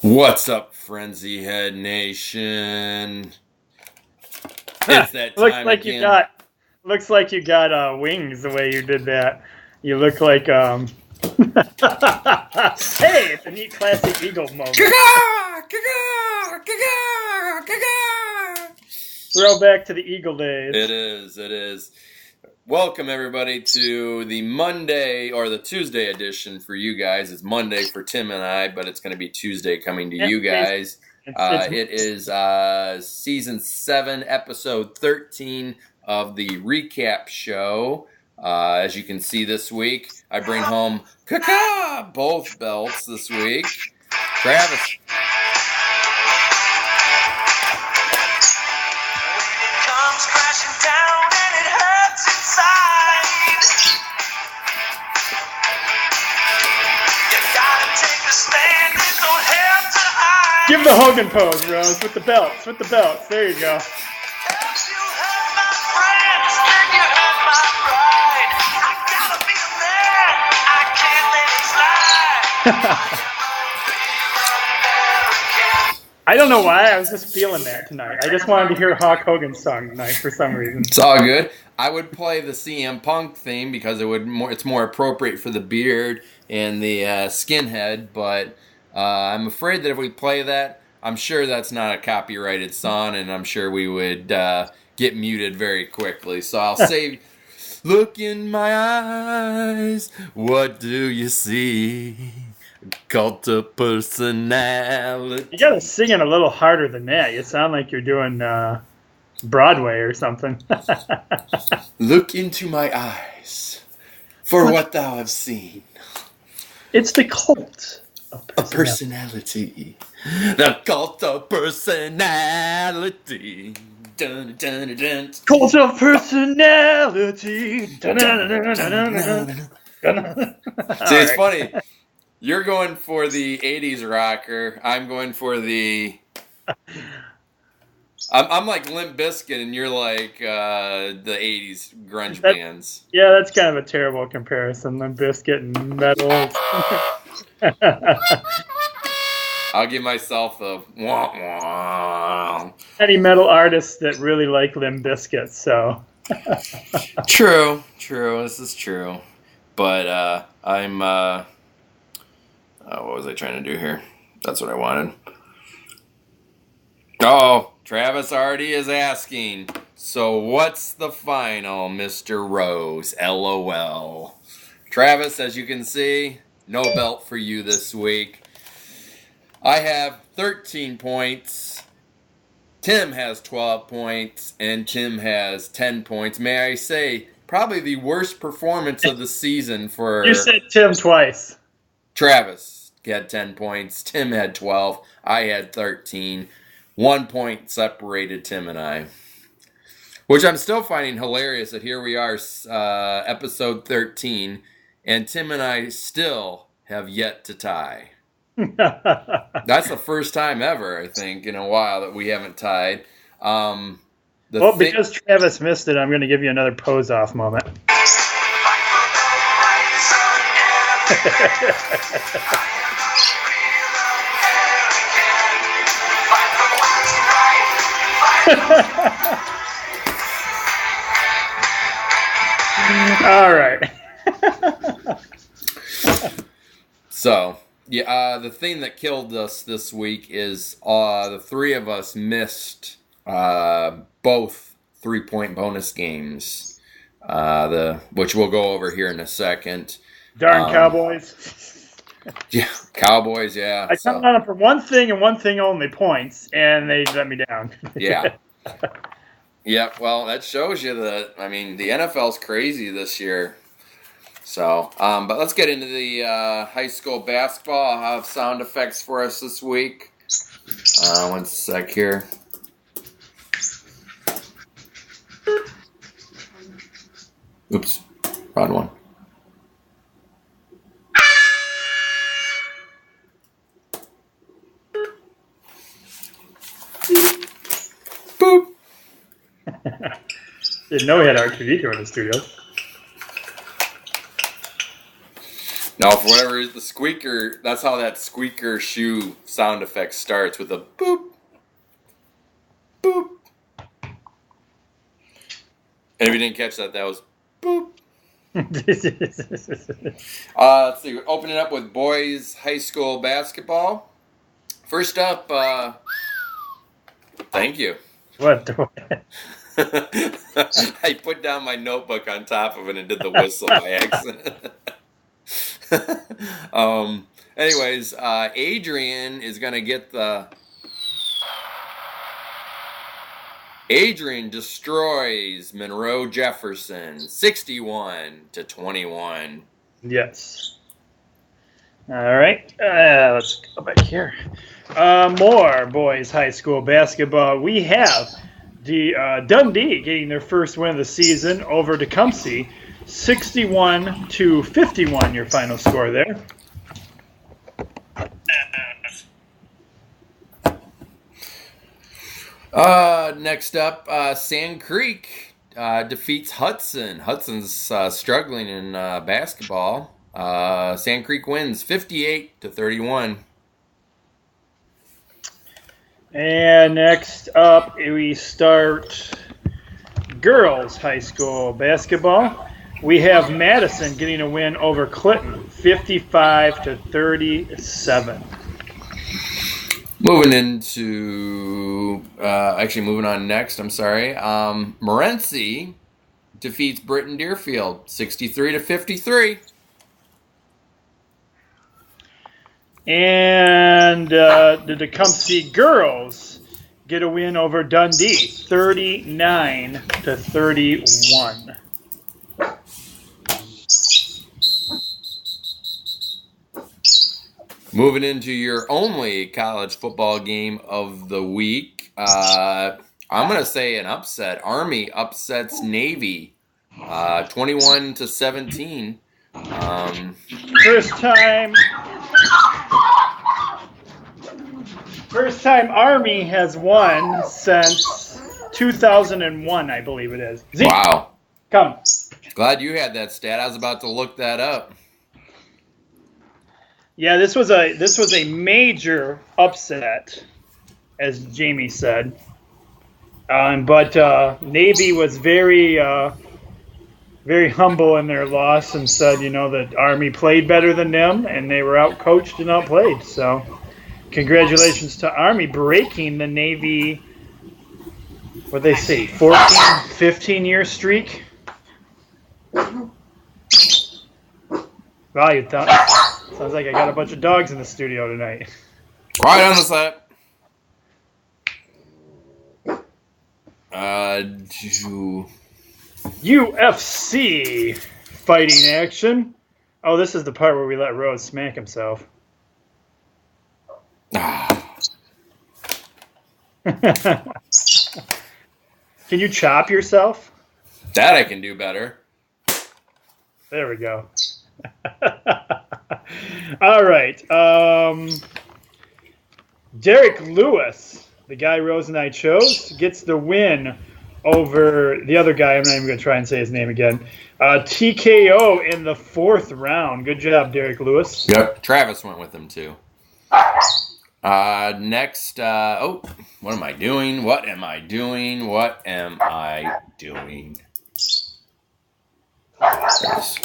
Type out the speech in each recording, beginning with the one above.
What's up, Frenzy Head Nation? It's that Looks time like again. you got wings the way you did that. You look like hey, it's a neat classic Eagle moment. Throwback to the Eagle days. It is. Welcome, everybody, to the Monday or the Tuesday edition for you guys. It's Monday for Tim and I, but it's going to be Tuesday coming to you guys. It is Season 7, Episode 13 of the recap show. As you can see this week, I bring home both belts this week. Travis. Give the Hogan pose, Rose, with the belts. There you go. I don't know why, I was just feeling that tonight. I just wanted to hear Hulk Hogan's song tonight for some reason. It's all good. I would play the CM Punk theme because it's more appropriate for the beard and the skinhead, but I'm afraid that if we play that, I'm sure that's not a copyrighted song, and I'm sure we would get muted very quickly. So I'll say, look in my eyes, what do you see? Cult of personality. You gotta sing it a little harder than that. You sound like you're doing Broadway or something. Look into my eyes for what thou have seen. It's the cult of personality. The cult of personality. Dun, dun, dun, dun. Cult of personality. Dun, dun, dun, dun, dun. See, it's funny. You're going for the 80s rocker. I'm going for the... I'm like Limp Bizkit, and you're like the 80s grunge bands. Yeah, that's kind of a terrible comparison. Limp Bizkit and metal. I'll give myself the wah-wah. Any metal artists that really like Limp Bizkit, so... True. This is true. But I'm... what was I trying to do here? That's what I wanted. Oh, Travis already is asking. So what's the final, Mr. Rose? LOL. Travis, as you can see, no belt for you this week. I have 13 points. Tim has 12 points. And Tim has 10 points. May I say, probably the worst performance of the season for... You said Tim twice. Travis had 10 points. Tim had 12. I had 13. 1 point separated Tim and I. Which I'm still finding hilarious that here we are, episode 13, and Tim and I still have yet to tie. That's the first time ever, I think, in a while that we haven't tied. Because Travis missed it, I'm going to give you another pose-off moment. All right. So, yeah, the thing that killed us this week is the three of us missed both 3-point bonus games, which we'll go over here in a second. Darn Cowboys. Yeah, Cowboys, yeah. I counted on them for one thing and one thing only, points, and they let me down. Yeah. Yeah, well, that shows you that, I mean, the NFL's crazy this year. So, but let's get into the high school basketball. I'll have sound effects for us this week. 1 sec here. Oops, wrong one. Boop. Didn't know we had R2D2 in the studio. Now, for whatever reason, the squeaker, that's how that squeaker shoe sound effect starts, with a boop, boop. And if you didn't catch that, that was boop. Let's see. Open it up with boys high school basketball. First up, thank you. What? I put down my notebook on top of it and did the whistle by accident. Anyways, Adrian is going to get the... Adrian destroys Monroe Jefferson 61-21. Yes. All right. Let's go back here. More boys high school basketball. We have the Dundee getting their first win of the season over Tecumseh, 61-51. Your final score there. Next up, Sand Creek defeats Hudson. Hudson's struggling in basketball. Sand Creek wins 58-31. And next up, we start girls high school basketball. We have Madison getting a win over Clinton, 55-37. Moving on next, I'm sorry. Morenci defeats Britton Deerfield, 63-53. And the Tecumseh girls get a win over Dundee, 39-31. Moving into your only college football game of the week, I'm going to say an upset. Army upsets Navy, 21-17. First time Army has won since 2001, I believe it is. Zeke, wow. come. Glad you had that stat. I was about to look that up. Yeah, this was a major upset, as Jamie said. But Navy was very humble in their loss and said, that Army played better than them, and they were outcoached and outplayed. So, congratulations to Army breaking the Navy, what they say, 14, 15-year streak. Wow, you thought... Sounds like I got a bunch of dogs in the studio tonight. Quiet on the set. UFC fighting action. Oh, this is the part where we let Rose smack himself. Can you chop yourself? That I can do better. There we go. All right. Derek Lewis, the guy Rose and I chose, gets the win over the other guy. I'm not even going to try and say his name again. TKO in the 4th round. Good job, Derek Lewis. Yep. Travis went with him, too. Next, what am I doing? What am I doing? There's...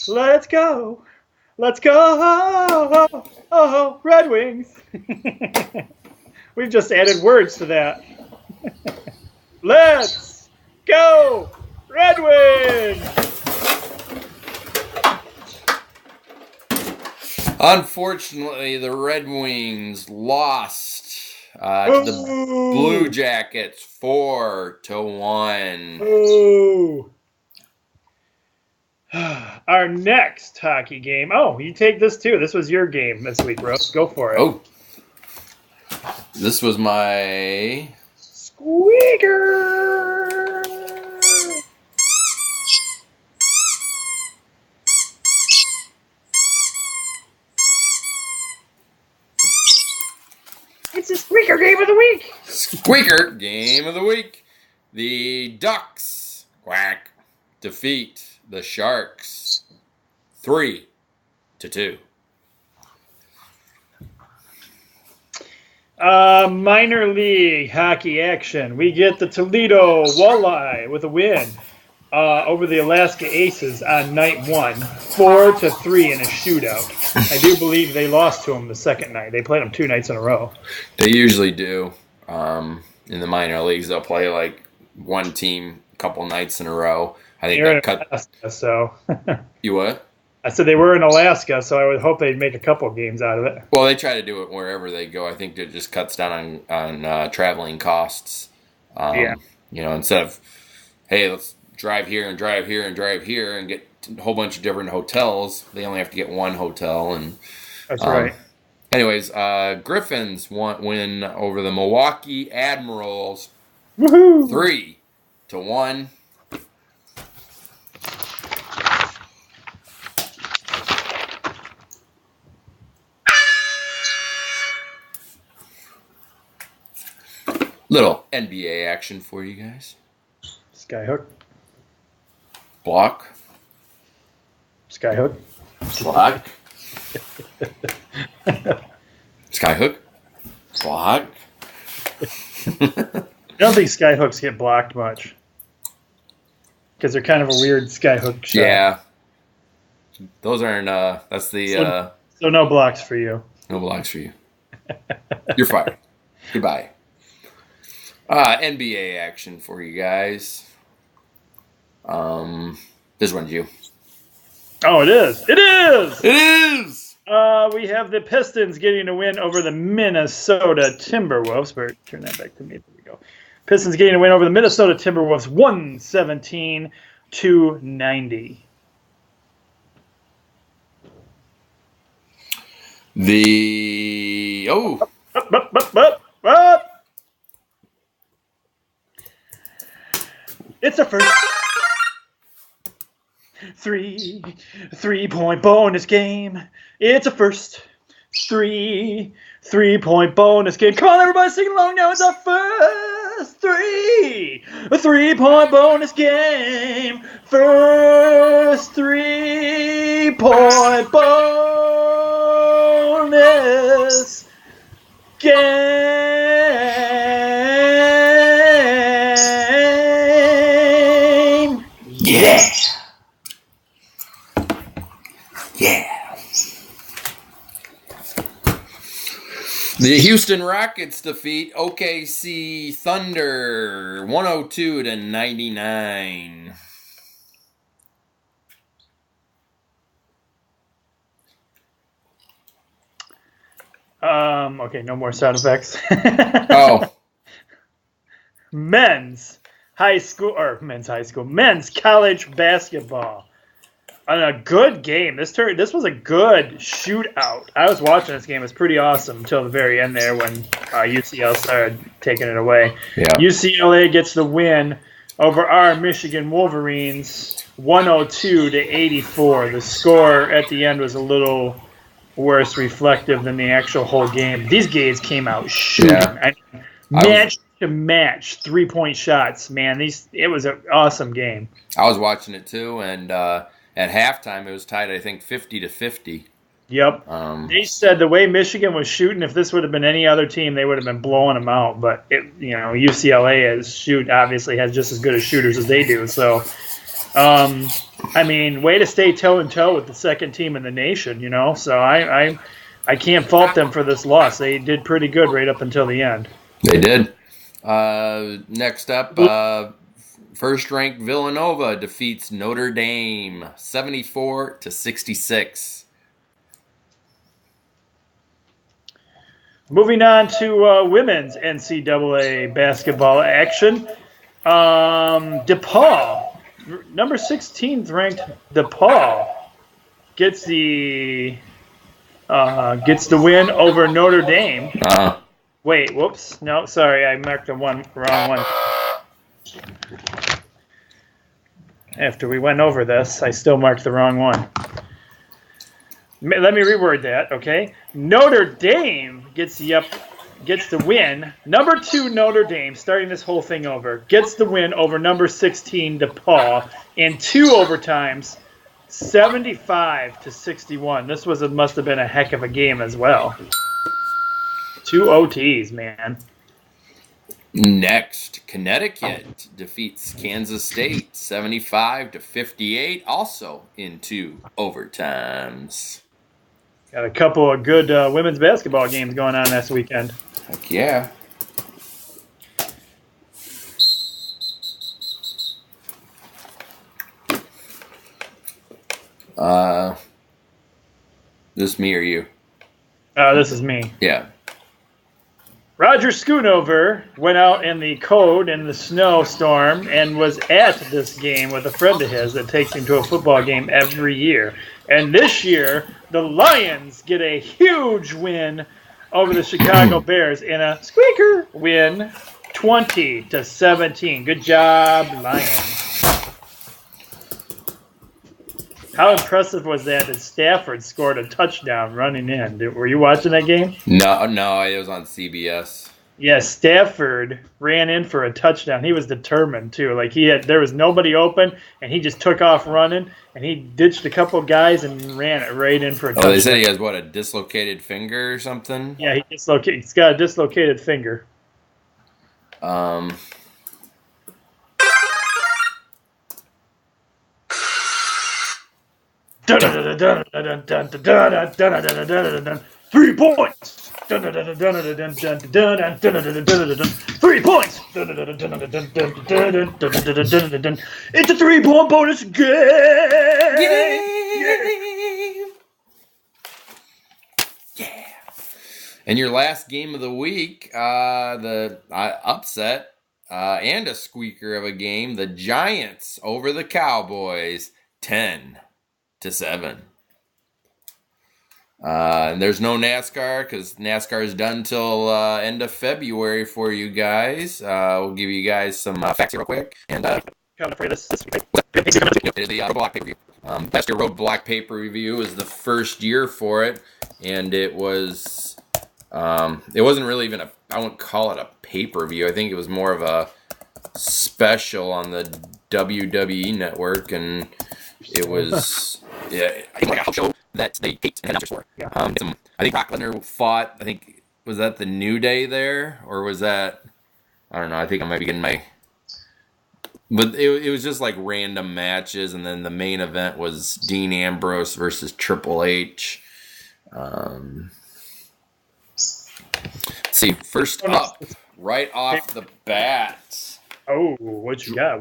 Let's go. Let's go. Oh, Red Wings. We've just added words to that. Let's go, Red Wings. Unfortunately, the Red Wings lost to the Blue Ooh. Jackets 4-1. Ooh. Our next hockey game. Oh, you take this too. This was your game this week, Rose. Go for it. Oh, this was my Squeaker. It's the Squeaker game of the week. Squeaker game of the week. The Ducks, quack, defeat the Sharks 3-2. Minor league hockey action. We get the Toledo Walleye with a win over the Alaska Aces on night 1, 4-3 in a shootout. I do believe they lost to them the second night. They played them 2 nights in a row. They usually do. In the minor leagues, they'll play like one team a couple nights in a row. I think They're that cut. Alaska, so You what? I said they were in Alaska, so I would hope they'd make a couple games out of it. Well, they try to do it wherever they go. I think it just cuts down on traveling costs. Yeah. You know, instead of, hey, let's drive here and drive here and drive here and get a whole bunch of different hotels, they only have to get one hotel. And That's right. anyways, Griffins win over the Milwaukee Admirals Woohoo! 3-1. Little NBA action for you guys. Skyhook. Block. Skyhook. Block. Skyhook. Block. I don't think skyhooks get blocked much because they're kind of a weird skyhook shot. Yeah. Those aren't, that's the, So no blocks for you. no blocks for you. You're fired. Goodbye. NBA action for you guys. This one's you. Oh, it is. It is. It is! We have the Pistons getting a win over the Minnesota Timberwolves. Turn that back to me. There we go. Pistons getting a win over the Minnesota Timberwolves 117-90. Up. It's a first 3-point bonus game. It's a first 3-point bonus game. Come on, everybody, sing along now. It's our first 3-point bonus game. First 3-point bonus game. Yeah. Yeah. The Houston Rockets defeat OKC Thunder 102-99. Okay, no more sound effects. Oh. Men's college basketball. And a good game. This was a good shootout. I was watching this game. It was pretty awesome until the very end there when UCLA started taking it away. Yeah. UCLA gets the win over our Michigan Wolverines 102-84. The score at the end was a little worse reflective than the actual whole game. These guys came out shooting. Yeah. Match to match 3-point shots, man. It was an awesome game. I was watching it too, and at halftime it was tied, I think, 50-50. Yep. They said the way Michigan was shooting, if this would have been any other team, they would have been blowing them out. But UCLA obviously has just as good as shooters as they do. So, way to stay toe and toe with the second team in the nation. So I can't fault them for this loss. They did pretty good right up until the end. They did. Next up, first-ranked Villanova defeats Notre Dame 74-66. Moving on to women's NCAA basketball action. DePaul, number 16th ranked DePaul, gets the win over Notre Dame. Wait, whoops. No, sorry, I marked the wrong one. After we went over this, I still marked the wrong one. Let me reword that, okay? Notre Dame gets the win. Number 2 Notre Dame, starting this whole thing over, gets the win over number 16 DePaul in 2 overtimes, 75-61. This must have been a heck of a game as well. 2 OTs, man. Next, Connecticut defeats Kansas State 75-58, also in 2 overtimes. Got a couple of good women's basketball games going on this weekend. Heck yeah. This me or you? This is me. Yeah. Roger Schoonover went out in the cold in the snowstorm and was at this game with a friend of his that takes him to a football game every year. And this year, the Lions get a huge win over the Chicago Bears in a squeaker win, 20-17. Good job, Lions. How impressive was that Stafford scored a touchdown running in? Were you watching that game? No, it was on CBS. Yeah, Stafford ran in for a touchdown. He was determined too. Like there was nobody open, and he just took off running, and he ditched a couple guys and ran it right in for a touchdown. They said he has a dislocated finger or something? Yeah, he's got a dislocated finger. Dun, dun, dun, dun, dun, dun, dun, dun, dun, dun, dun, dun. 3 points. 3 points. It's a 3-point bonus game. Yeah. And your last game of the week, the upset and a squeaker of a game, the Giants over the Cowboys, 10-7. And there's no NASCAR because NASCAR is done till end of February for you guys. We'll give you guys some facts real quick. And coming for this week. it is the Roadblock pay-per-view. Last year, Roadblock pay-per-view was the first year for it, and it was it wasn't really even I wouldn't call it a pay-per-view. I think it was more of a special on the WWE network, and it was I think like a house show that they hate and announcers for. Yeah. I think Brock Lesnar fought. I think was that the New Day there, or was that I don't know. I think I might be getting my. But it was just like random matches, and then the main event was Dean Ambrose versus Triple H. Let's see, first up, right off the bat. Oh, what you got?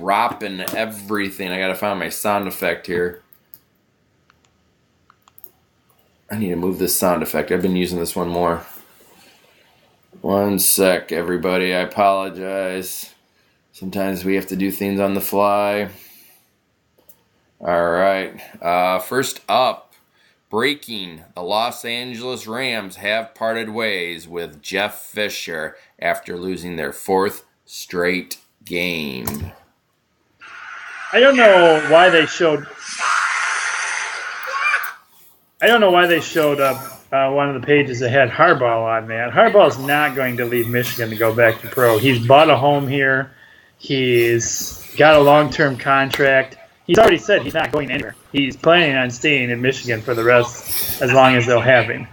Dropping everything. I gotta find my sound effect here. I need to move this sound effect. I've been using this one more. One sec, everybody. I apologize. Sometimes we have to do things on the fly. All right. First up, breaking. The Los Angeles Rams have parted ways with Jeff Fisher after losing their 4th straight game. I don't know why they showed up one of the pages that had Harbaugh on that. Harbaugh's not going to leave Michigan to go back to pro. He's bought a home here. He's got a long-term contract. He's already said he's not going anywhere. He's planning on staying in Michigan for the rest, as long as they'll have him.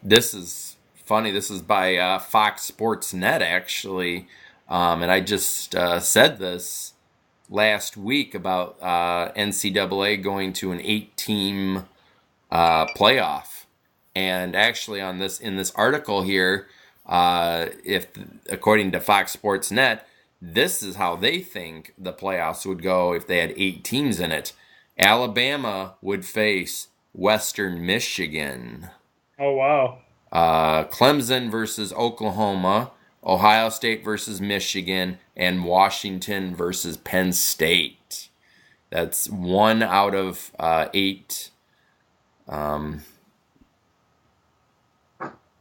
This is funny. This is by Fox Sports Net, actually. And I just said this last week about NCAA going to an 8-team playoff. And actually in this article here, according to Fox Sports Net, this is how they think the playoffs would go if they had 8 teams in it. Alabama would face Western Michigan. Oh, wow. Clemson versus Oklahoma, Ohio State versus Michigan, and Washington versus Penn State. That's 1 out of 8.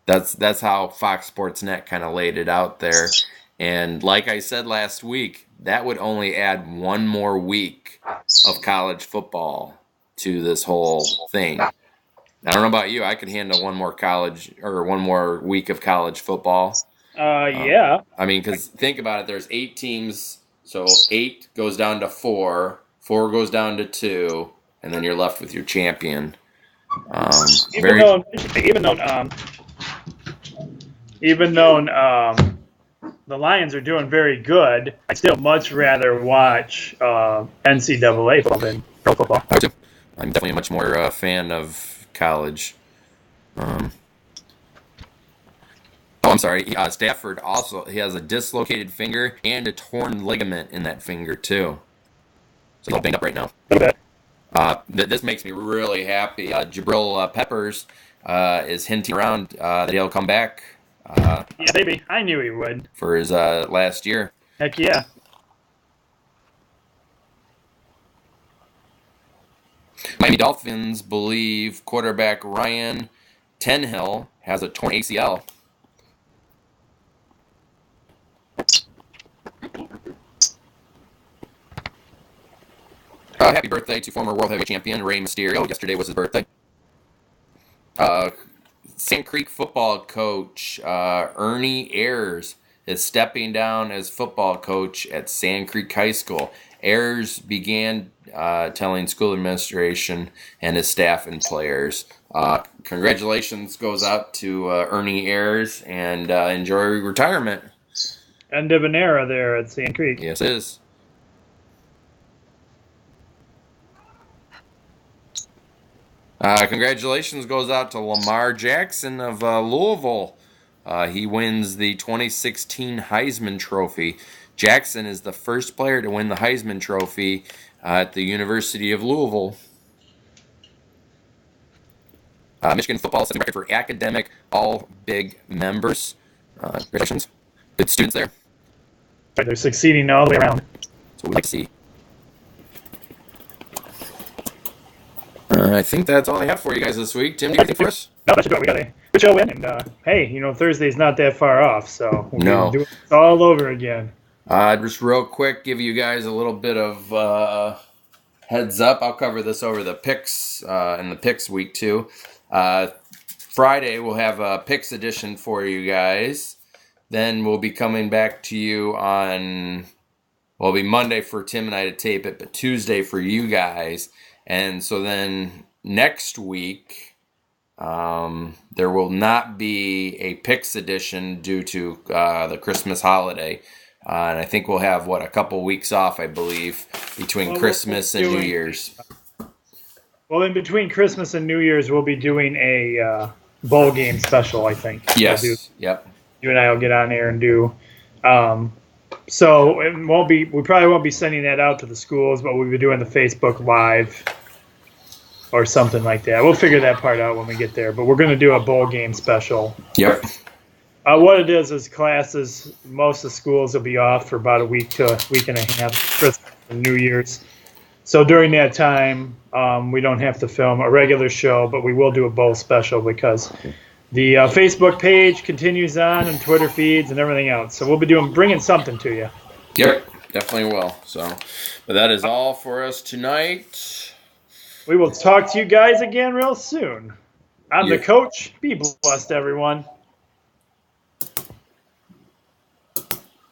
That's how Fox Sports Net kind of laid it out there. And like I said last week, that would only add one more week of college football to this whole thing. I don't know about you. I could handle one more week of college football. Yeah. I mean, because think about it. There's 8 teams, so 8 goes down to 4. 4 goes down to 2, and then you're left with your champion. Even Very. though, even though, even though the Lions are doing very good, I'd still much rather watch NCAA football than pro football. I'm definitely a much more fan of college. I'm sorry. Stafford also he has a dislocated finger and a torn ligament in that finger too. So he's all banged up right now. This makes me really happy. Jabril Peppers is hinting around that he'll come back. Yeah, baby. I knew he would. For his last year. Heck yeah. Miami Dolphins believe quarterback Ryan Tannehill has a torn ACL. Happy birthday to former World Heavyweight Champion Rey Mysterio. Yesterday was his birthday. Sand Creek football coach Ernie Ayers is stepping down as football coach at Sand Creek High School. Ayers began telling school administration and his staff and players. Congratulations goes out to Ernie Ayers, and enjoy retirement. End of an era there at Sand Creek. Yes, it is. Congratulations goes out to Lamar Jackson of Louisville. He wins the 2016 Heisman Trophy. Jackson is the first player to win the Heisman Trophy at the University of Louisville. Michigan football setting record for academic all-big members. Congratulations. Good students there. They're succeeding all the way around. That's what we like to see. I think that's all I have for you guys this week. Tim, do you have anything for us? No, that should do it. We got a good show in, and hey, Thursday's not that far off, so we'll do it all over again. Just real quick, give you guys a little bit of heads up. I'll cover this over the picks in the picks week too. Friday we'll have a picks edition for you guys. Then we'll be coming back to you on. Well, it'll be Monday for Tim and I to tape it, but Tuesday for you guys. And so then next week, there will not be a picks edition due to the Christmas holiday. And I think we'll have, a couple weeks off, I believe, between Christmas and New Year's. Well, in between Christmas and New Year's, we'll be doing a bowl game special, I think. Yes, yep. You and I will get on there and do. So we probably won't be sending that out to the schools, but we'll be doing the Facebook Live or something like that. We'll figure that part out when we get there. But we're going to do a bowl game special. Yep. What it is classes, most of the schools will be off for about a week to a week and a half, Christmas and New Year's. So during that time, we don't have to film a regular show, but we will do a bowl special because the Facebook page continues on and Twitter feeds and everything else. So we'll be bringing something to you. Yep, definitely will. So, but that is all for us tonight. We will talk to you guys again real soon. I'm the coach. Be blessed, everyone.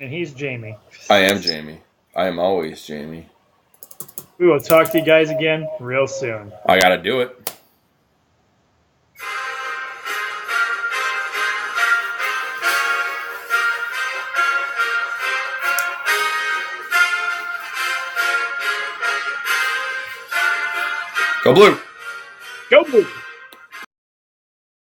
And he's Jamie. I am Jamie. I am always Jamie. We will talk to you guys again real soon. I gotta do it. Go Blue! Go Blue!